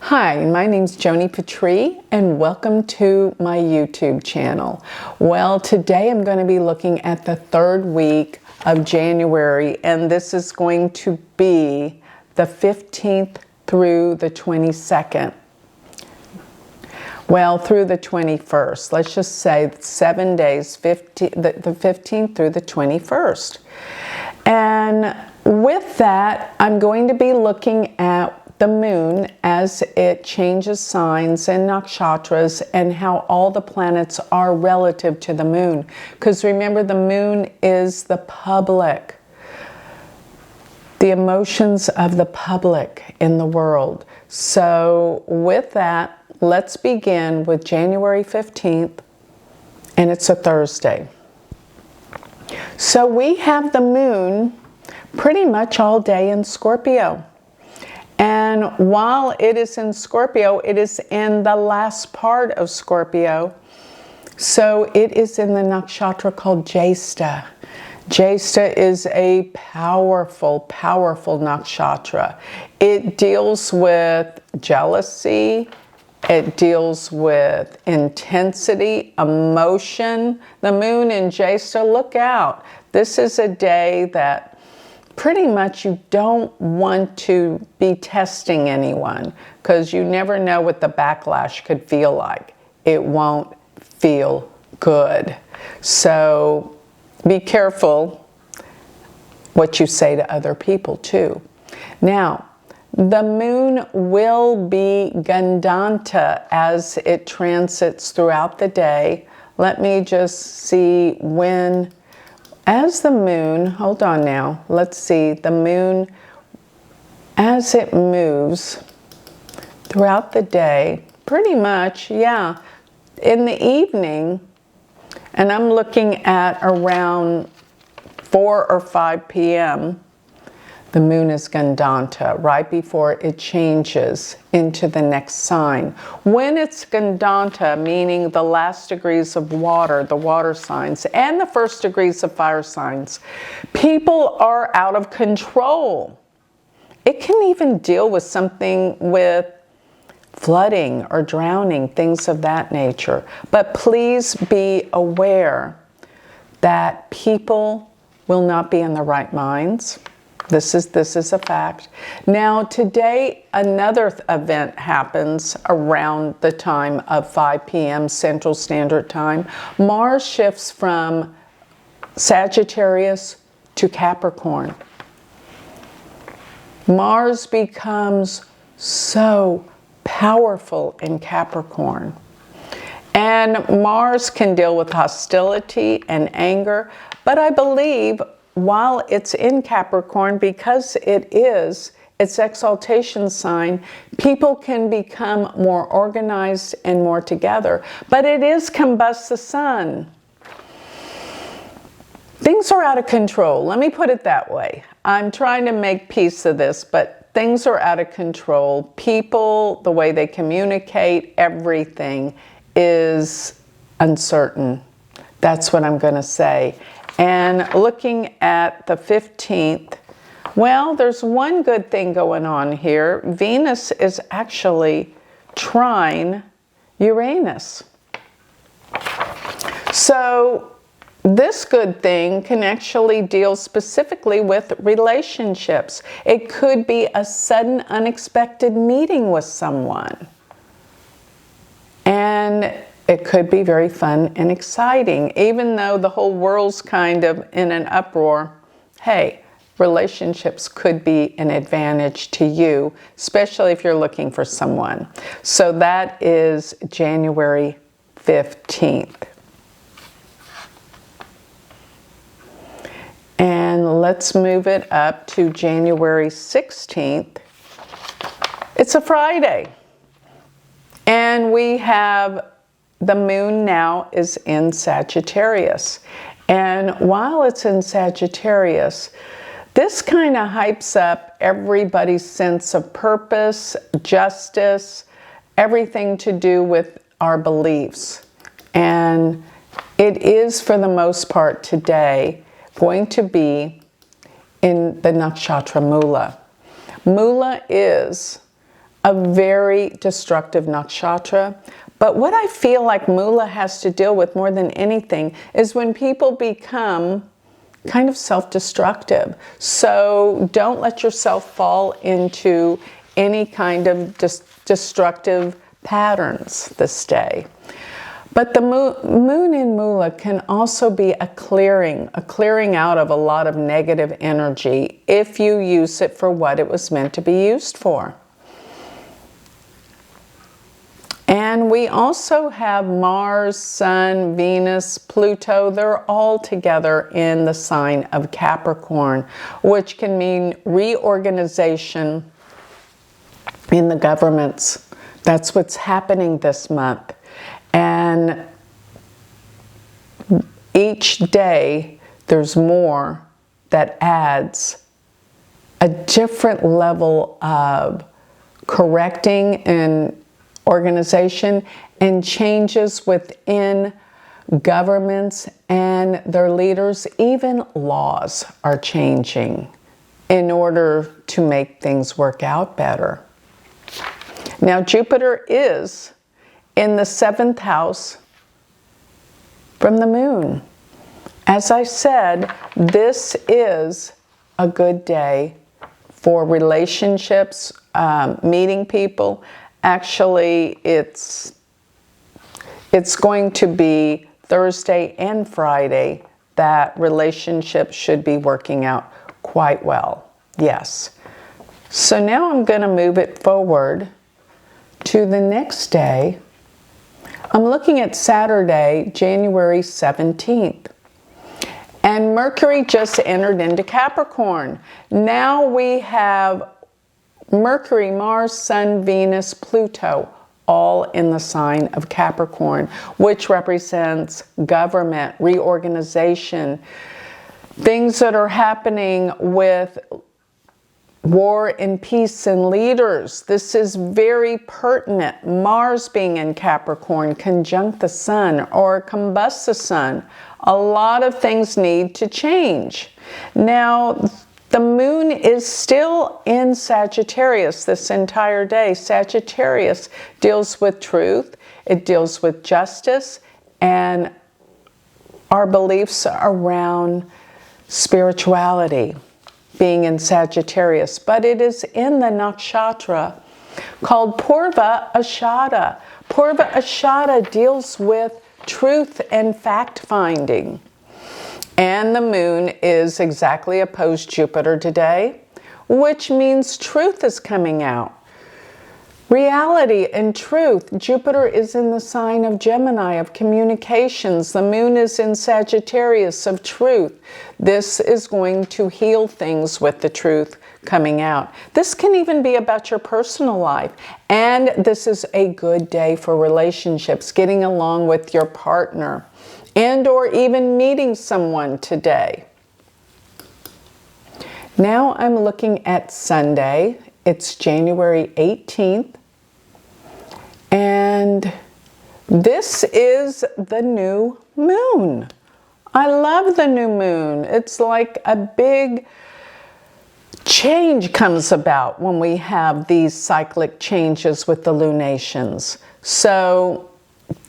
Hi, my name's Joni Patry and welcome to my YouTube channel. Well, today I'm going to be looking at the third week of January, and this is going to be the 15th through the 22nd. Well, through the 21st. Let's just say 7 days, the 15th through the 21st. And with that, I'm going to be looking at the moon as it changes signs and nakshatras and how all the planets are relative to the moon. Because remember, the moon is the public, the emotions of the public in the world. So with that, let's begin with January 15th, and it's a Thursday. So we have the moon pretty much all day in Scorpio. And while it is in Scorpio, it is in the last part of Scorpio. So it is in the nakshatra called Jyeshta. Jyeshta is a powerful, powerful nakshatra. It deals with jealousy. It deals with intensity, emotion. The moon in Jyeshta, look out. This is a day that pretty much you don't want to be testing anyone, because you never know what the backlash could feel like. It won't feel good. So be careful what you say to other people too. Now, the moon will be Gandanta as it transits throughout the day. Let me just see when. As the moon, hold on now, let's see, the moon, as it moves throughout the day, pretty much, yeah, in the evening, and I'm looking at around 4 or 5 p.m., the moon is Gandanta, right before it changes into the next sign. When it's Gandanta, meaning the last degrees of water, the water signs, and the first degrees of fire signs, people are out of control. It can even deal with something with flooding or drowning, things of that nature. But please be aware that people will not be in the right minds. This is a fact. Now, today, another event happens around the time of 5 p.m. Central Standard Time. Mars shifts from Sagittarius to Capricorn. Mars becomes so powerful in Capricorn. And Mars can deal with hostility and anger, but I believe while it's in Capricorn, because it is its exaltation sign, people can become more organized and more together. But it is combust the sun. Things are out of control. Let me put it that way. I'm trying to make peace of this, but things are out of control. People, the way they communicate, everything is uncertain. That's what I'm going to say. And looking at the 15th, well, there's one good thing going on here. Venus is actually trine Uranus. So this good thing can actually deal specifically with relationships. It could be a sudden, unexpected meeting with someone. And it could be very fun and exciting. Even though the whole world's kind of in an uproar, hey, relationships could be an advantage to you, especially if you're looking for someone. So that is January 15th. And let's move it up to January 16th. It's a Friday. And we have the moon now is in Sagittarius. And while it's in Sagittarius, this kind of hypes up everybody's sense of purpose, justice, everything to do with our beliefs. And it is, for the most part today, going to be in the nakshatra Mula. Mula is a very destructive nakshatra. But what I feel like Mula has to deal with more than anything is when people become kind of self-destructive. So don't let yourself fall into any kind of destructive patterns this day. But the moon in Mula can also be a clearing out of a lot of negative energy if you use it for what it was meant to be used for. And we also have Mars, Sun, Venus, Pluto. They're all together in the sign of Capricorn, which can mean reorganization in the governments. That's what's happening this month. And each day there's more that adds a different level of correcting and organization and changes within governments and their leaders. Even laws are changing in order to make things work out better. Now, Jupiter is in the 7th house from the moon. As I said, this is a good day for relationships, meeting people. Actually, it's going to be Thursday and Friday that relationships should be working out quite well. Yes. So now I'm going to move it forward to the next day. I'm looking at Saturday, January 17th. And Mercury just entered into Capricorn. Now we have Mercury, Mars, Sun, Venus, Pluto, all in the sign of Capricorn, which represents government, reorganization, things that are happening with war and peace and leaders. This is very pertinent. Mars being in Capricorn, conjunct the Sun or combust the Sun. A lot of things need to change. Now, the moon is still in Sagittarius this entire day. Sagittarius deals with truth, it deals with justice, and our beliefs around spirituality being in Sagittarius. But it is in the nakshatra called Purva Ashada. Purva Ashada deals with truth and fact-finding. And the moon is exactly opposed Jupiter today, which means truth is coming out. Reality and truth. Jupiter is in the sign of Gemini, of communications. The moon is in Sagittarius, of truth. This is going to heal things with the truth coming out. This can even be about your personal life. And this is a good day for relationships, getting along with your partner, and or even meeting someone today. Now I'm looking at Sunday. It's January 18th. And this is the new moon. I love the new moon. It's like a big change comes about when we have these cyclic changes with the lunations. So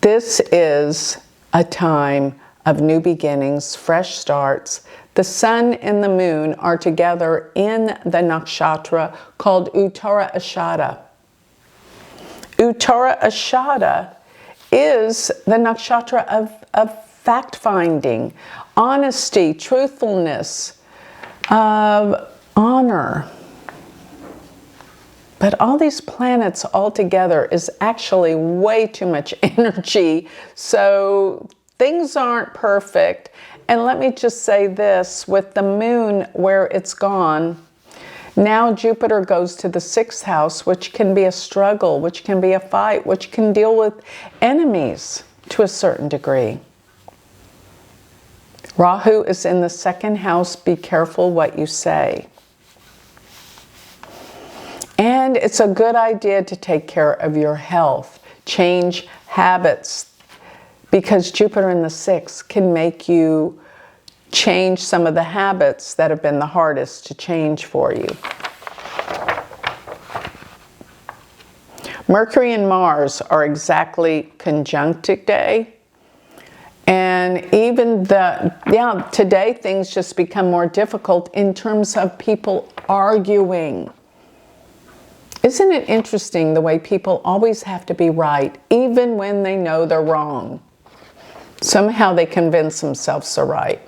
this is a time of new beginnings, fresh starts. The sun and the moon are together in the nakshatra called Uttara Ashada. Uttara Ashada is the nakshatra of fact-finding, honesty, truthfulness, of honor. But all these planets all together is actually way too much energy, so things aren't perfect. And let me just say this, with the moon where it's gone, now Jupiter goes to the 6th house, which can be a struggle, which can be a fight, which can deal with enemies to a certain degree. Rahu is in the 2nd house. Be careful what you say. And it's a good idea to take care of your health, change habits, because Jupiter in the 6th can make you change some of the habits that have been the hardest to change for you. Mercury and Mars are exactly conjunct today. And even today things just become more difficult in terms of people arguing. Isn't it interesting the way people always have to be right, even when they know they're wrong? Somehow they convince themselves they're right.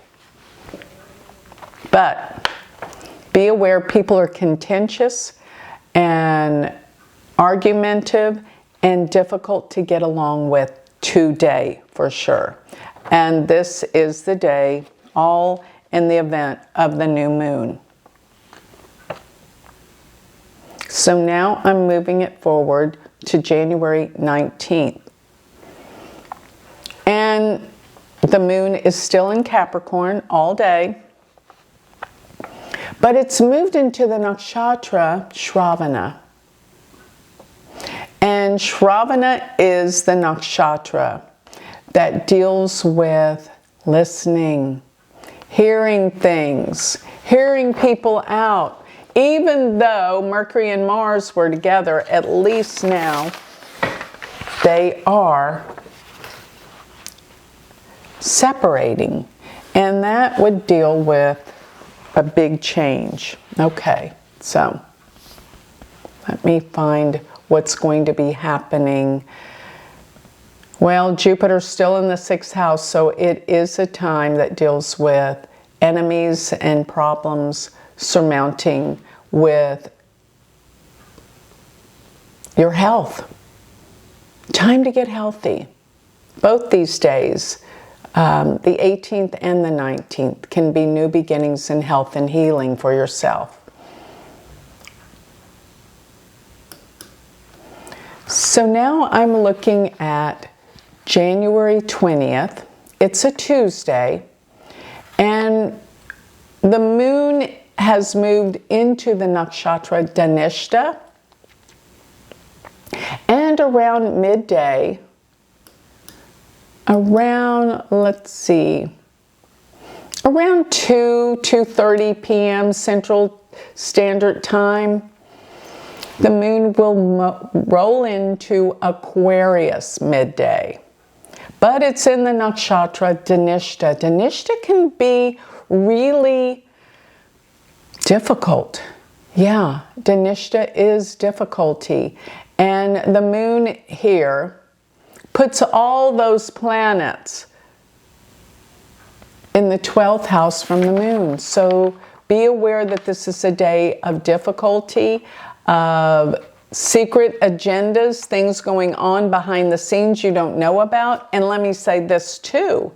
But be aware, people are contentious and argumentative and difficult to get along with today, for sure. And this is the day, all in the event of the new moon. So now I'm moving it forward to January 19th. And the moon is still in Capricorn all day. But it's moved into the nakshatra Shravana. And Shravana is the nakshatra that deals with listening, hearing things, hearing people out. Even though Mercury and Mars were together, at least now they are separating. And that would deal with a big change. Okay, so let me find what's going to be happening. Well, Jupiter's still in the 6th house, so it is a time that deals with enemies and problems surmounting with your health. Time to get healthy. Both these days, the 18th and the 19th, can be new beginnings in health and healing for yourself. So now I'm looking at January 20th. It's a Tuesday, and the moon has moved into the nakshatra Dhanishta, and around midday, around 2:30 p.m. Central Standard Time, the moon will roll into Aquarius midday. But it's in the nakshatra Dhanishta. Dhanishta can be really difficult. Yeah, Dhanishta is difficulty. And the moon here puts all those planets in the 12th house from the moon. So be aware that this is a day of difficulty, of secret agendas, things going on behind the scenes you don't know about. And let me say this too.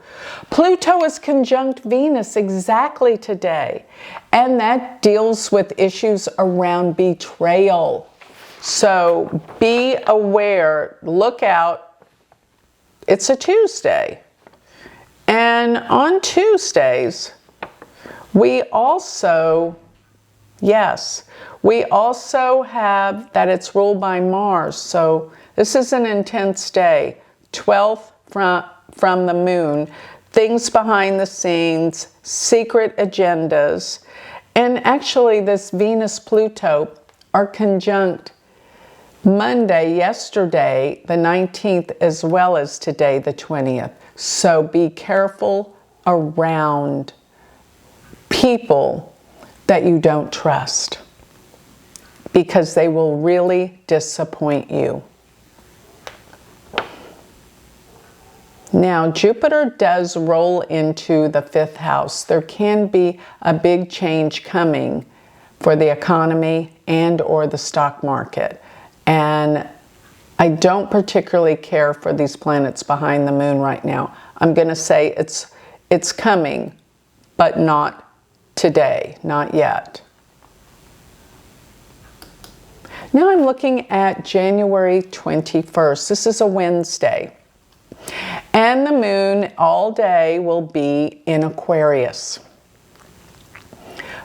Pluto is conjunct Venus exactly today. And that deals with issues around betrayal. So be aware, look out. It's a Tuesday. And on Tuesdays, we also have that it's ruled by Mars. So this is an intense day. 12th from the moon. Things behind the scenes, secret agendas. And actually this Venus-Pluto are conjunct Monday, yesterday, the 19th, as well as today, the 20th. So be careful around people that you don't trust, because they will really disappoint you. Now, Jupiter does roll into the 5th house. There can be a big change coming for the economy and or the stock market. And I don't particularly care for these planets behind the moon right now. I'm going to say it's coming, but not today, not yet. Now I'm looking at January 21st. This is a Wednesday. And the moon all day will be in Aquarius.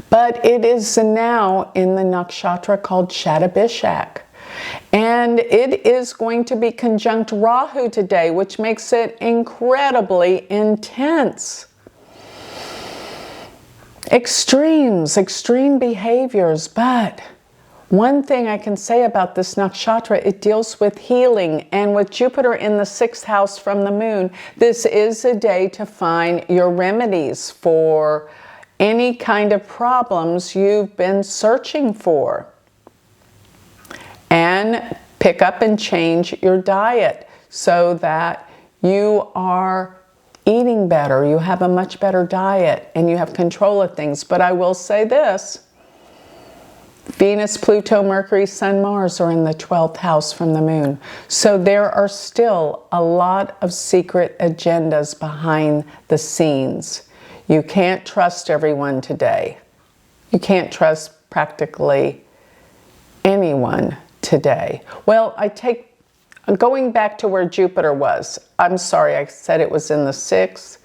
But it is now in the nakshatra called Shatabishak. And it is going to be conjunct Rahu today, which makes it incredibly intense. Extremes, extreme behaviors, but One thing I can say about this nakshatra, it deals with healing, and with Jupiter in the 6th house from the moon, this is a day to find your remedies for any kind of problems you've been searching for. And pick up and change your diet so that you are eating better, you have a much better diet, and you have control of things. But I will say this, Venus, Pluto, Mercury, Sun, Mars are in the 12th house from the moon. So there are still a lot of secret agendas behind the scenes. You can't trust everyone today. You can't trust practically anyone today. Well, going back to where Jupiter was, I'm sorry, I said it was in the 6th.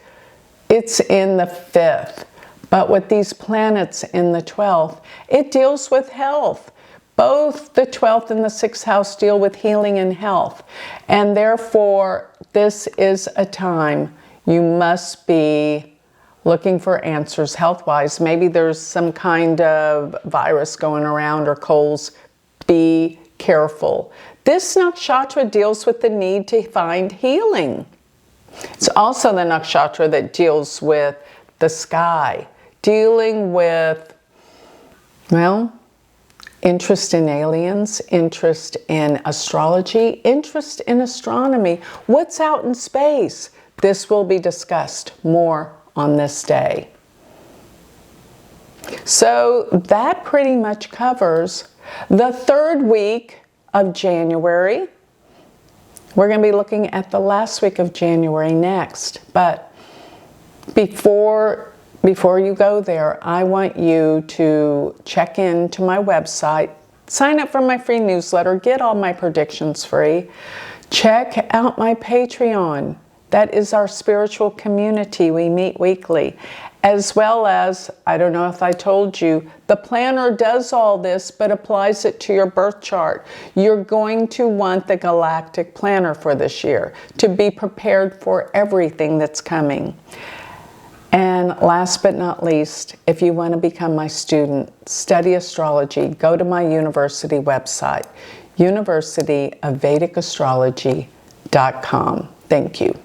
It's in the 5th. But with these planets in the 12th, it deals with health. Both the 12th and the 6th house deal with healing and health. And therefore, this is a time you must be looking for answers health-wise. Maybe there's some kind of virus going around or colds. Be careful. This nakshatra deals with the need to find healing. It's also the nakshatra that deals with the sky, dealing with, well, interest in aliens, interest in astrology, interest in astronomy. What's out in space? This will be discussed more on this day. So that pretty much covers the 3rd week of January. We're going to be looking at the last week of January next. But before you go there, I want you to check into my website, sign up for my free newsletter, get all my predictions free. Check out my Patreon. That is our spiritual community. We meet weekly. As well as, I don't know if I told you, the planner does all this but applies it to your birth chart. You're going to want the galactic planner for this year to be prepared for everything that's coming. And last but not least, if you want to become my student, study astrology, go to my university website, universityofvedicastrology.com. Thank you.